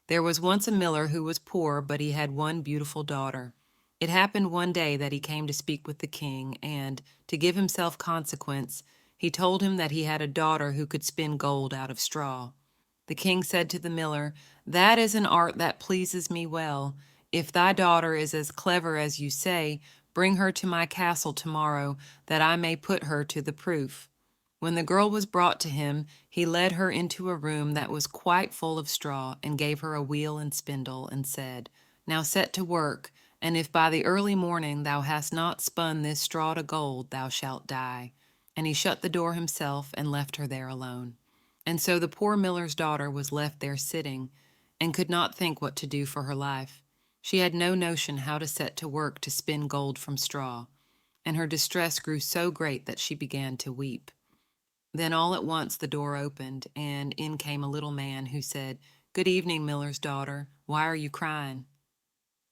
There was once a miller who was poor, but he had one beautiful daughter. It happened one day that he came to speak with the king, and, to give himself consequence, he told him that he had a daughter who could spin gold out of straw. The king said to the miller, "That is an art that pleases me well. If thy daughter is as clever as you say, bring her to my castle tomorrow, that I may put her to the proof." When the girl was brought to him, he led her into a room that was quite full of straw, and gave her a wheel and spindle, and said, "Now set to work, and if by the early morning thou hast not spun this straw to gold, thou shalt die." And he shut the door himself, and left her there alone. And so the poor miller's daughter was left there sitting, and could not think what to do for her life. She had no notion how to set to work to spin gold from straw, and her distress grew so great that she began to weep. Then all at once the door opened, and in came a little man who said, "Good evening, miller's daughter. Why are you crying?"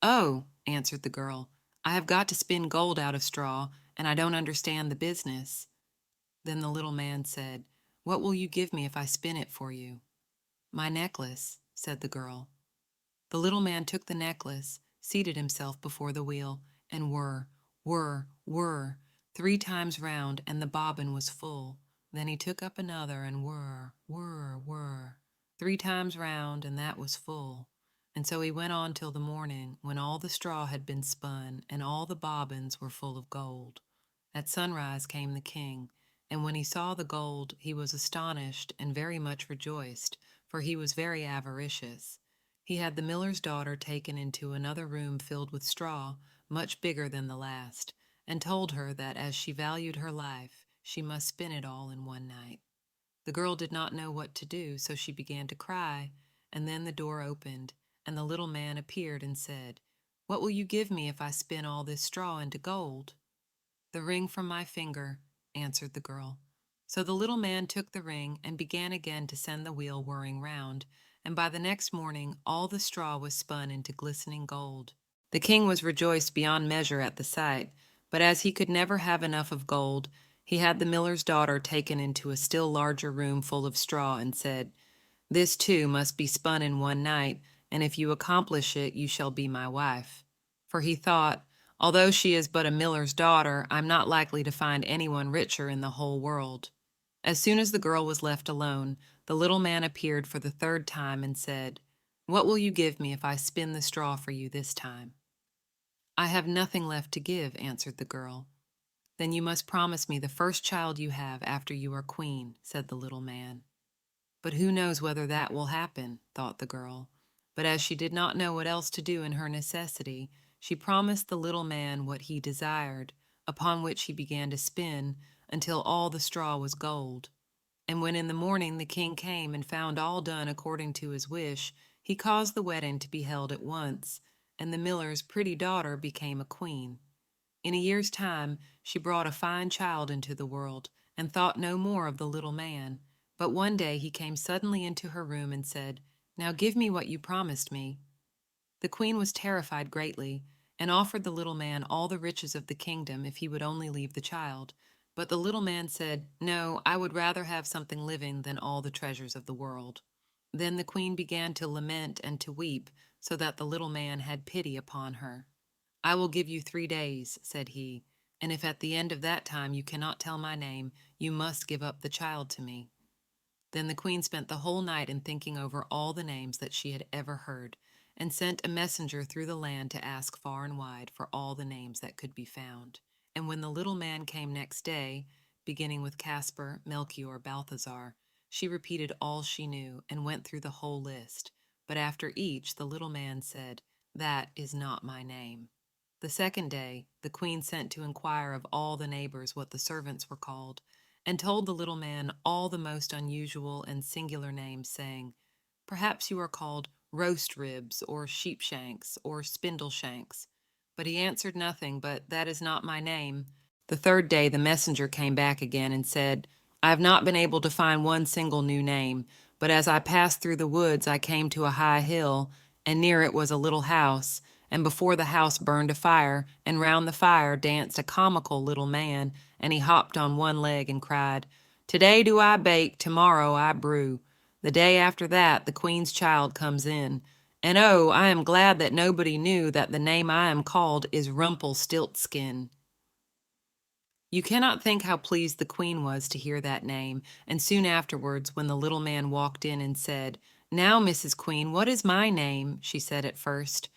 "Oh," answered the girl, "I have got to spin gold out of straw, and I don't understand the business." Then the little man said, "What will you give me if I spin it for you?" "My necklace," said the girl. The little man took the necklace, seated himself before the wheel, and whir, whir, whir, 3 times round, and the bobbin was full. Then he took up another, and whir, whir, whir, 3 times round, and that was full. And so he went on till the morning, when all the straw had been spun, and all the bobbins were full of gold. At sunrise came the king, and when he saw the gold, he was astonished and very much rejoiced, for he was very avaricious. He had the miller's daughter taken into another room filled with straw, much bigger than the last, and told her that as she valued her life, she must spin it all in one night. The girl did not know what to do, so she began to cry, and then the door opened, and the little man appeared and said, "What will you give me if I spin all this straw into gold?" "The ring from my finger," answered the girl. So the little man took the ring and began again to send the wheel whirring round, and by the next morning all the straw was spun into glistening gold. The king was rejoiced beyond measure at the sight, but as he could never have enough of gold, he had the miller's daughter taken into a still larger room full of straw, and said, "This too must be spun in one night, and if you accomplish it, you shall be my wife." For he thought, "Although she is but a miller's daughter, I'm not likely to find anyone richer in the whole world." As soon as the girl was left alone, the little man appeared for the 3rd time and said, "What will you give me if I spin the straw for you this time?" "I have nothing left to give," answered the girl. "Then you must promise me the first child you have after you are queen," said the little man. "But who knows whether that will happen?" thought the girl. But as she did not know what else to do in her necessity, she promised the little man what he desired, upon which he began to spin until all the straw was gold. And when in the morning the king came and found all done according to his wish, he caused the wedding to be held at once, and the miller's pretty daughter became a queen. In a year's time she brought a fine child into the world, and thought no more of the little man. But one day he came suddenly into her room and said, "Now give me what you promised me." The queen was terrified greatly, and offered the little man all the riches of the kingdom if he would only leave the child. But the little man said, "No, I would rather have something living than all the treasures of the world." Then the queen began to lament and to weep, so that the little man had pity upon her. "I will give you 3 days," said he, "and if at the end of that time you cannot tell my name, you must give up the child to me." Then the queen spent the whole night in thinking over all the names that she had ever heard, and sent a messenger through the land to ask far and wide for all the names that could be found. And when the little man came next day, beginning with Caspar, Melchior, Balthazar, she repeated all she knew and went through the whole list. But after each, the little man said, "That is not my name." The 2nd day, the queen sent to inquire of all the neighbors what the servants were called, and told the little man all the most unusual and singular names, saying, "Perhaps you are called roast ribs, or sheepshanks, or spindle shanks." But he answered nothing but, "That is not my name." The 3rd day the messenger came back again and said, "I have not been able to find one single new name, but as I passed through the woods I came to a high hill, and near it was a little house, and before the house burned a fire, and round the fire danced a comical little man, and he hopped on one leg and cried, 'Today do I bake, tomorrow I brew.' The day after that the queen's child comes in, And oh, I am glad that nobody knew that the name I am called is Rumpelstiltskin. You cannot think how pleased the queen was to hear that name, and soon afterwards, when the little man walked in and said, "Now, Mrs. Queen, what is my name?" she said at first.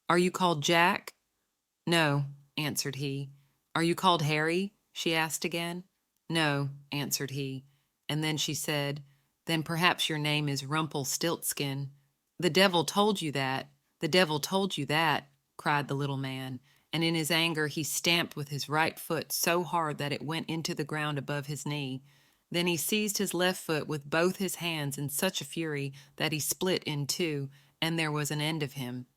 "Are you called Jack?" "No," answered he. "Are you called Harry?" she asked again. "No," answered he. And then she said, "Then perhaps your name is Rumpelstiltskin." "The devil told you that! The devil told you that!" cried the little man, and in his anger he stamped with his right foot so hard that it went into the ground above his knee. Then he seized his left foot with both his hands in such a fury that he split in two, and there was an end of him.